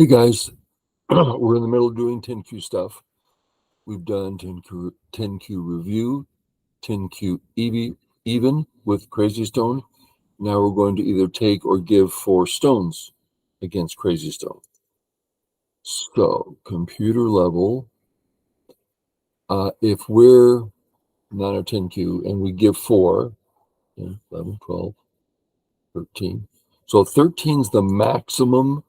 Hey guys, we're in the middle of doing 10Q stuff. We've done 10Q review, 10Q even with Crazy Stone. Now we're going to either take or give 4 stones against Crazy Stone. So computer level, if we're 9 or 10Q and we give 4, 11, 12, 13. So 13 is the maximum,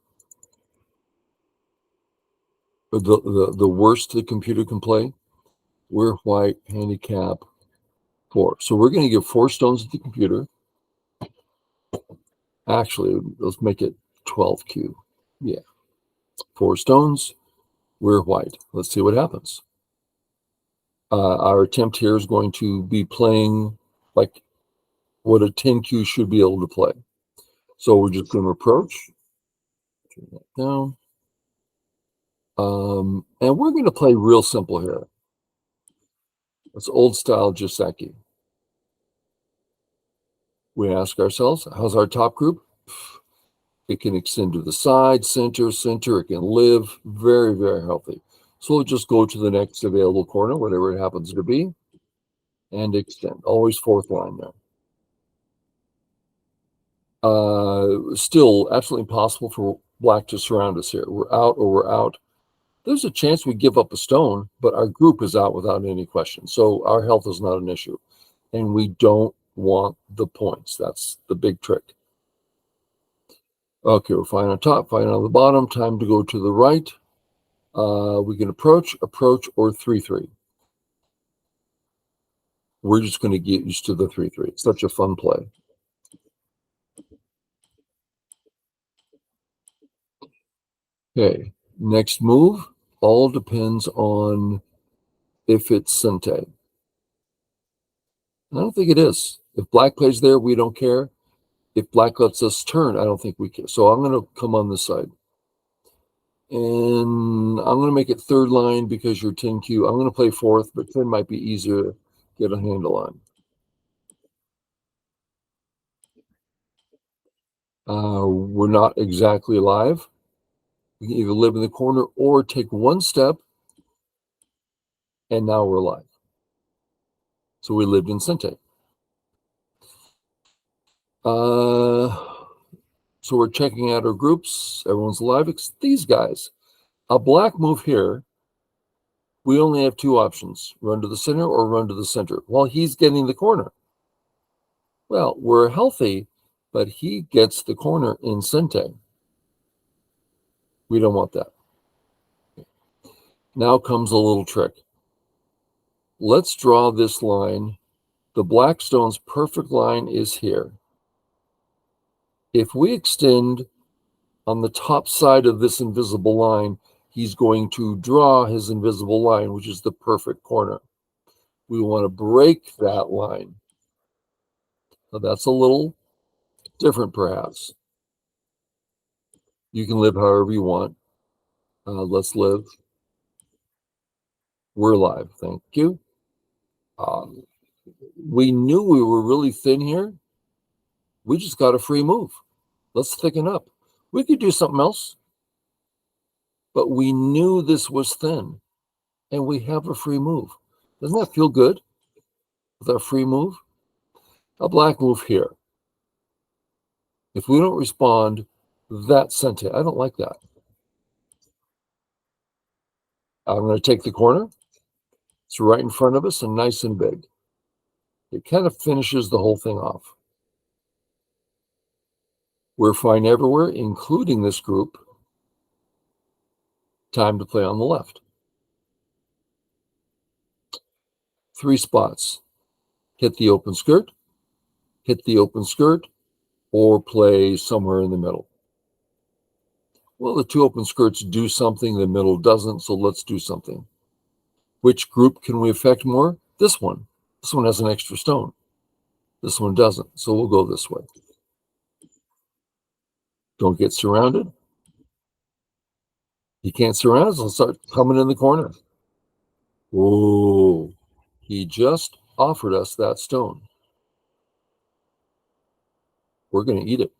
or the worst the computer can play. We're white, handicap 4. So we're going to give 4 stones to the computer. Actually, let's make it 12Q. Yeah. 4 stones. We're white. Let's see what happens. Our attempt here is going to be playing like what a 10Q should be able to play. So we're just going to approach. Turn that down. And we're going to play real simple here. It's old style Jiseki. We ask ourselves, how's our top group? It can extend to the side, center. It can live very, very healthy. So we'll just go to the next available corner, whatever it happens to be, and extend. Always 4th line there. Still absolutely impossible for black to surround us here. We're out or we're out. There's a chance we give up a stone, but our group is out without any question. So our health is not an issue. And we don't want the points. That's the big trick. Okay, we're fine on top, fine on the bottom. Time to go to the right. We can approach, or 3-3. We're just going to get used to the 3-3. It's such a fun play. Okay, next move all depends on if it's Sente. I don't think it is. If black plays there, we don't care. If black lets us turn, I don't think we care. So I'm going to come on this side. And I'm going to make it 3rd line because you're 10Q. I'm going to play 4th, but 10 might be easier to get a handle on. We're not exactly alive. We can either live in the corner or take one step, and now we're alive. So we lived in Sente. So we're checking out our groups. Everyone's alive. It's these guys. A black move here. We only have 2 options: run to the center or run to the center. While he's getting the corner. Well, we're healthy, but he gets the corner in Sente. We don't want that. Now comes a little trick. Let's draw this line. The black stone's perfect line is here. If we extend on the top side of this invisible line, he's going to draw his invisible line, which is the perfect corner. We want to break that line. Now that's a little different, perhaps. You can live however you want. Let's live. We're alive. Thank you. We knew we were really thin here. We just got a free move. Let's thicken up. We could do something else, but we knew this was thin, and we have a free move. Doesn't that feel good with our free move? A black move here. If we don't respond, that's Sente. I don't like that. I'm going to take the corner. It's right in front of us and nice and big. It kind of finishes the whole thing off. We're fine everywhere, including this group. Time to play on the left. 3 spots. Hit the open skirt, or play somewhere in the middle. Well, the 2 open skirts do something, the middle doesn't, so let's do something. Which group can we affect more? This one. This one has an extra stone. This one doesn't, so we'll go this way. Don't get surrounded. He can't surround us, he'll start coming in the corner. Oh, he just offered us that stone. We're going to eat it.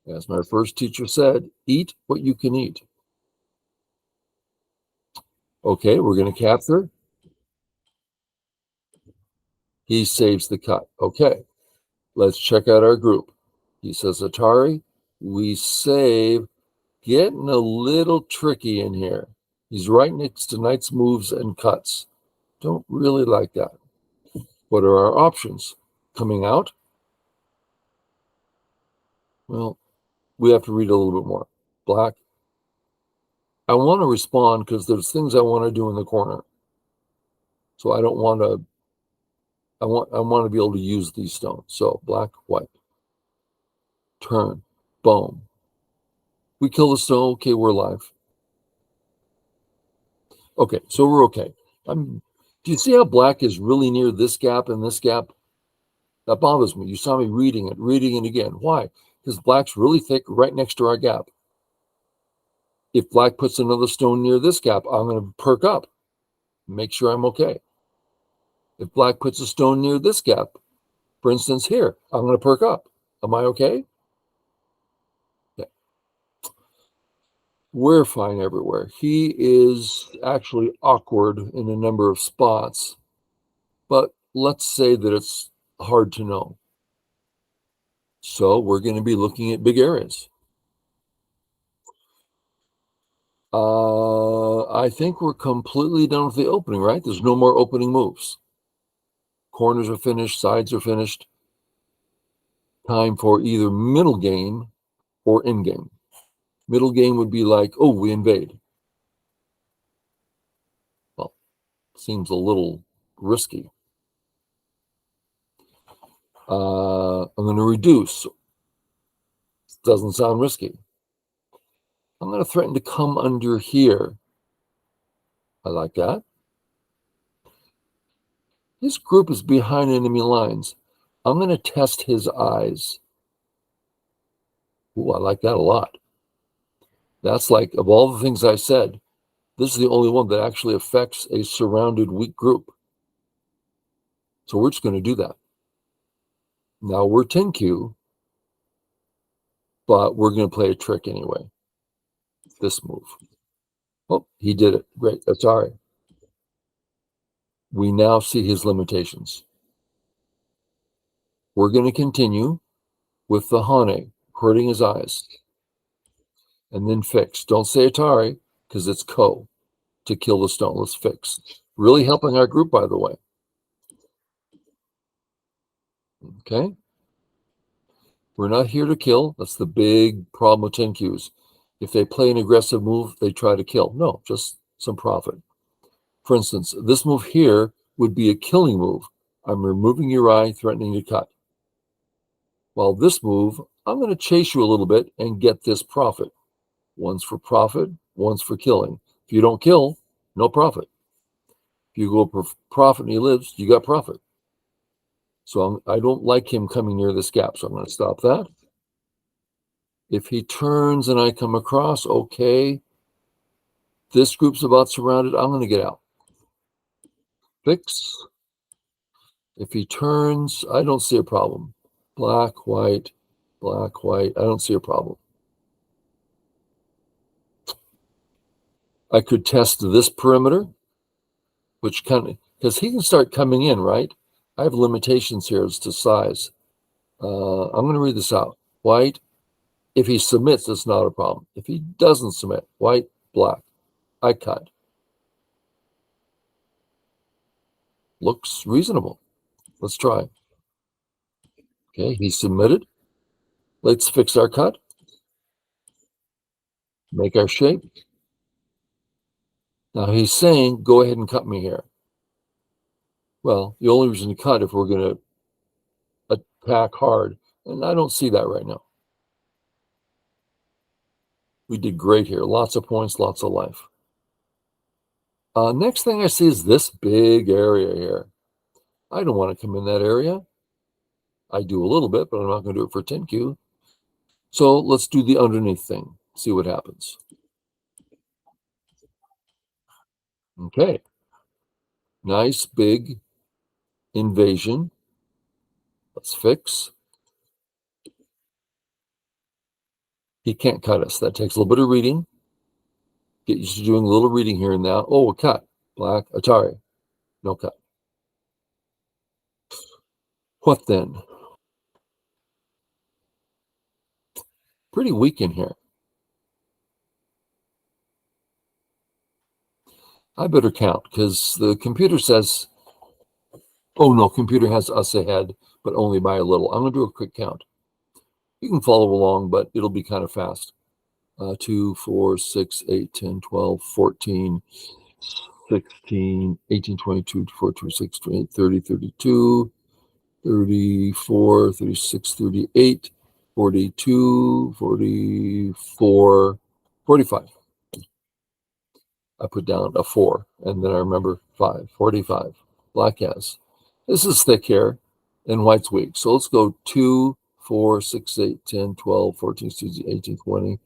As my first teacher said, eat what you can eat. Okay, we're going to capture. He saves the cut. Okay, let's check out our group. He says, Atari, we save. Getting a little tricky in here. He's right next to knight's moves and cuts. Don't really like that. What are our options? Coming out? Well, we have to read a little bit more. Black. I want to respond because there's things I want to do in the corner. So I don't want to, I want to be able to use these stones. So black, white. Turn. Boom. We kill the stone. Okay, we're alive. Okay, so we're okay. Do you see how black is really near this gap and this gap? That bothers me. You saw me reading it again. Why? Because black's really thick right next to our gap. If black puts another stone near this gap, I'm going to perk up, make sure I'm okay. If black puts a stone near this gap, for instance, here, I'm going to perk up. Am I okay? Yeah. We're fine everywhere. He is actually awkward in a number of spots, but let's say that it's hard to know. So we're going to be looking at big areas. I think we're completely done with the opening, right? There's no more opening moves. Corners are finished, sides are finished. Time for either middle game or end game. Middle game would be like, oh, we invade. Well, seems a little risky. I'm going to reduce. Doesn't sound risky. I'm going to threaten to come under here. I like that. This group is behind enemy lines. I'm going to test his eyes. Ooh, I like that a lot. That's like, of all the things I said, this is the only one that actually affects a surrounded weak group. So we're just going to do that. Now we're 10Q, but we're going to play a trick anyway. This move. Oh, he did it. Great. That's all right. We now see his limitations. We're going to continue with the Hane, hurting his eyes. And then fix. Don't say Atari, because it's Ko to kill the stone. Let's fix. Really helping our group, by the way. Okay? We're not here to kill. That's the big problem with 10Qs. If they play an aggressive move, they try to kill. No, just some profit. For instance, this move here would be a killing move. I'm removing your eye, threatening to cut. While this move, I'm going to chase you a little bit and get this profit. One's for profit, one's for killing. If you don't kill, no profit. If you go for profit and he lives, you got profit. So I don't like him coming near this gap, so I'm going to stop that. If he turns and I come across, okay, this group's about surrounded, I'm going to get out. Fix. If he turns, I don't see a problem. Black, white, I don't see a problem. I could test this perimeter, which kind of, because he can start coming in, right? I have limitations here as to size. I'm going to read this out. White, if he submits, it's not a problem. If he doesn't submit, white, black, I cut. Looks reasonable. Let's try. Okay, he submitted. Let's fix our cut. Make our shape. Now he's saying, go ahead and cut me here. Well, the only reason to cut if we're going to attack hard, and I don't see that right now. We did great here. Lots of points, lots of life. Next thing I see is this big area here. I don't want to come in that area. I do a little bit, but I'm not going to do it for 10Q. So let's do the underneath thing. See what happens. Okay. Nice big invasion. Let's fix. He can't cut us. That takes a little bit of reading. Get used to doing a little reading here and now. Oh, a cut. Black, Atari. No cut. What then? Pretty weak in here. I better count because the computer says, oh no, computer has us ahead, but only by a little. I'm going to do a quick count. You can follow along, but it'll be kind of fast. 2, 4, 6, 8, 10, 12, 14, 16, 18, 22, 24, 26, 28, 30, 32, 34, 36, 38, 42, 44, 45. I put down a 4, and then I remember 5, 45. Black has. This is thick here, and white's weak. So let's go 2, 4, 6, 8, 10, 12, 14, 16, 18, 20,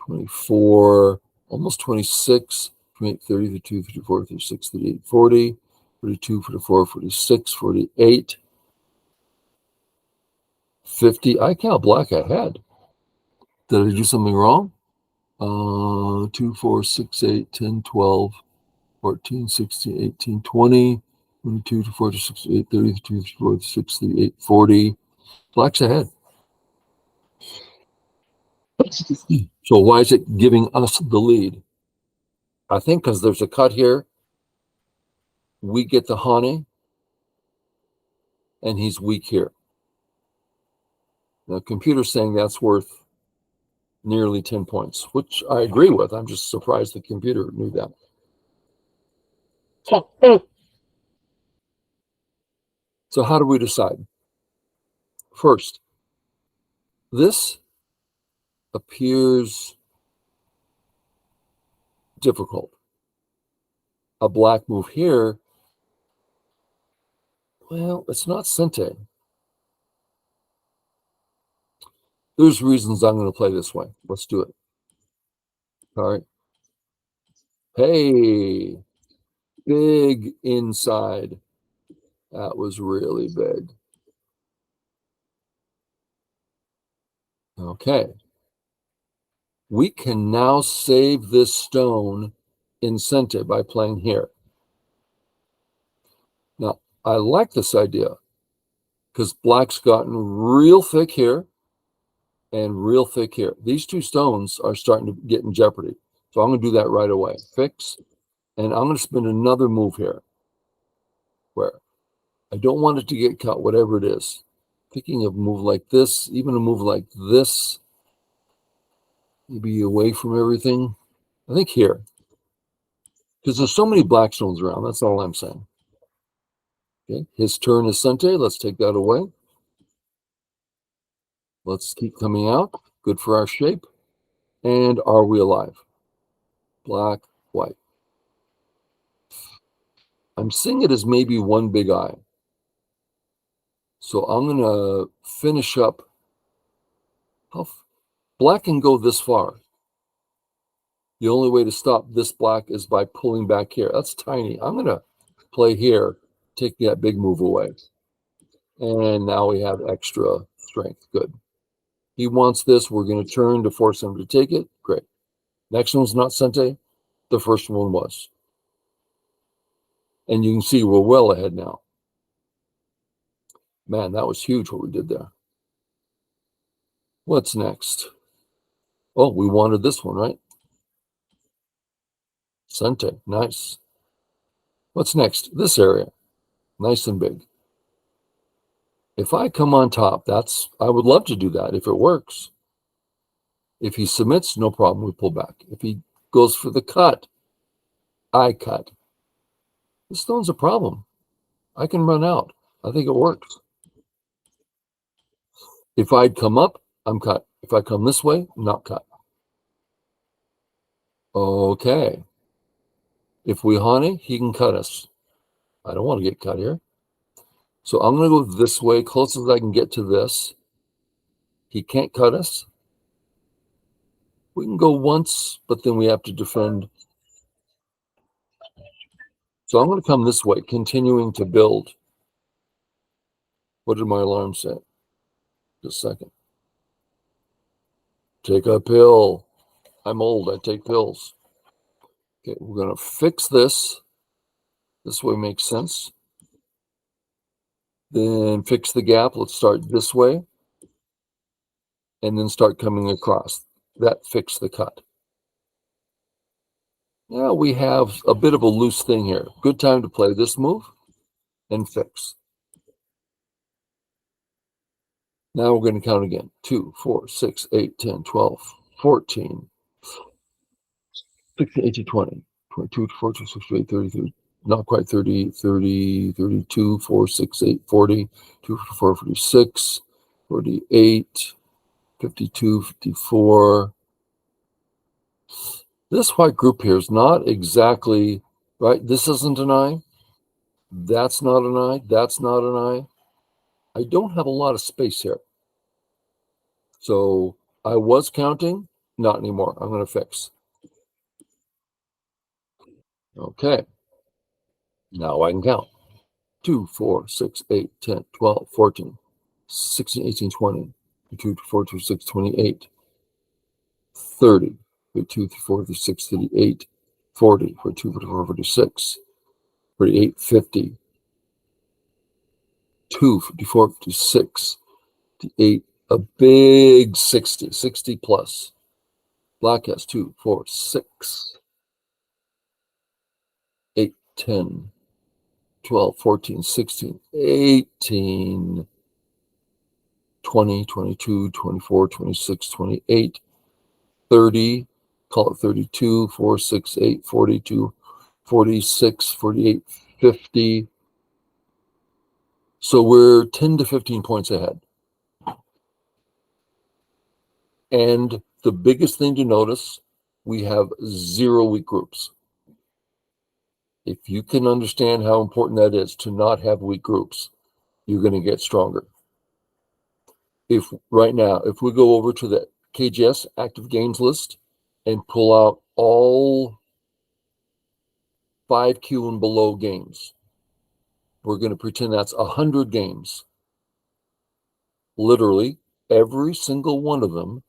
24, almost 26, 28, 30, 32, 34, 36, 38, 40, 42, 44, 46, 48, 50. I count black ahead. Did I do something wrong? 2, 4, 6, 8, 10, 12, 14, 16, 18, 20, 22, 24, 26, 28, 30, 32, 34, 36, 38, 40. Black's ahead. So why is it giving us the lead? I think because there's a cut here. We get the honey, and he's weak here. The computer's saying that's worth nearly 10 points, which I agree with. I'm just surprised the computer knew that. So how do we decide? First, this appears difficult. A black move here, well, it's not Sente. There's reasons I'm going to play this way. Let's do it. All right. Hey, big inside. That was really big. Okay. We can now save this stone in Sente by playing here. Now, I like this idea because black's gotten real thick here and real thick here. These two stones are starting to get in jeopardy. So I'm going to do that right away. Fix. And I'm going to spend another move here where I don't want it to get cut, whatever it is. Thinking of a move like this, even a move like this, maybe away from everything. I think here. Because there's so many black stones around. That's all I'm saying. Okay. His turn is Sente. Let's take that away. Let's keep coming out. Good for our shape. And are we alive? Black, white. I'm seeing it as maybe one big eye. So I'm going to finish up. Black can go this far. The only way to stop this black is by pulling back here. That's tiny. I'm going to play here, take that big move away. And now we have extra strength. Good. He wants this. We're going to turn to force him to take it. Great. Next one's not Sente. The first one was. And you can see we're well ahead now. Man, that was huge what we did there. What's next? Oh, we wanted this one, right? Sente. Nice. What's next? This area. Nice and big. If I come on top, I would love to do that if it works. If he submits, no problem, we pull back. If he goes for the cut, I cut. The stone's a problem. I can run out. I think it works. If I'd come up, I'm cut. If I come this way, not cut. Okay. If we honey, he can cut us. I don't want to get cut here. So I'm going to go this way, close as I can get to this. He can't cut us. We can go once, but then we have to defend. So I'm going to come this way, continuing to build. What did my alarm say? Just a second. Take a pill. I'm old. I take pills. Okay, we're going to fix this. This way makes sense. Then fix the gap. Let's start this way. And then start coming across. That fixed the cut. Now we have a bit of a loose thing here. Good time to play this move and fix. Now we're going to count again. 2, 4, 6, 8, 10, 12, 14, 16, 18, 20, 22, 24, 26, 28, 30, 30, not quite 30, 30, 32, 4, 6, 8, 40, 2, 4, 46, 48, 52, 54. This white group here is not exactly right. This isn't an eye. That's not an eye. That's not an eye. I don't have a lot of space here. So I was counting, not anymore. I'm going to fix. Okay. Now I can count. 2, 4, 6, 8, 10, 12, 14, 16, 18, 20, 2, 4, 2, 6, 28, 30, 2, 4, 6, 38, 40, 2, 4, 46, 48, 50, 2, 54, 56, 58, a big 60, 60 plus. Black has 2, 4, 6, 8, 10, 12, 14, 16, 18, 20, 22, 24, 26, 28, 30, call it 32, 4, 6, 8, 42, 46, 48, 50. So we're 10 to 15 points ahead. And the biggest thing to notice, we have 0 weak groups. If you can understand how important that is to not have weak groups, you're going to get stronger. If right now, if we go over to the KGS active games list and pull out all 5Q and below games, we're going to pretend that's 100 games. Literally, every single one of them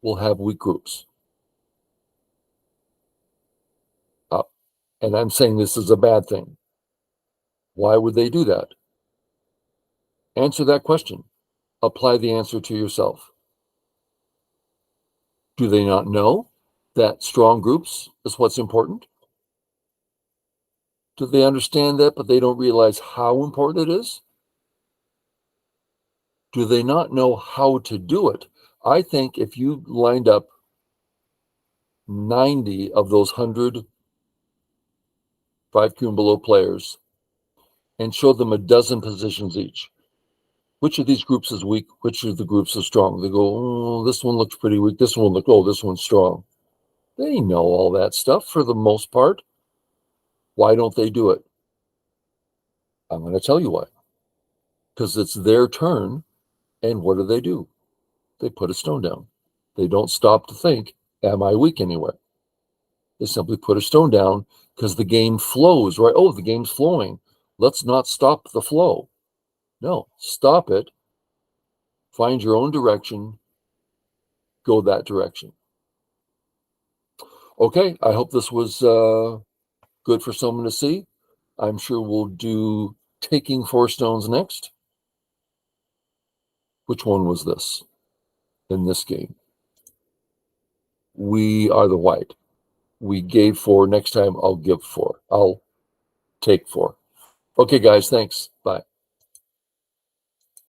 will have weak groups. And I'm saying this is a bad thing. Why would they do that? Answer that question. Apply the answer to yourself. Do they not know that strong groups is what's important? Do they understand that, but they don't realize how important it is? Do they not know how to do it? I think if you lined up 90 of those 100 5Q and below players and showed them a dozen positions each, which of these groups is weak? Which of the groups is strong? They go, oh, this one looks pretty weak. This one looks, oh, this one's strong. They know all that stuff for the most part. Why don't they do it? I'm going to tell you why. Because it's their turn, and what do? They put a stone down. They don't stop to think, am I weak anywhere? They simply put a stone down because the game flows, right? Oh, the game's flowing. Let's not stop the flow. No, stop it. Find your own direction. Go that direction. Okay, I hope this was good for someone to see. I'm sure we'll do taking 4 stones next. Which one was this in this game? We are the white. We gave 4. Next time I'll give 4. I'll take 4. Okay, guys, thanks. Bye.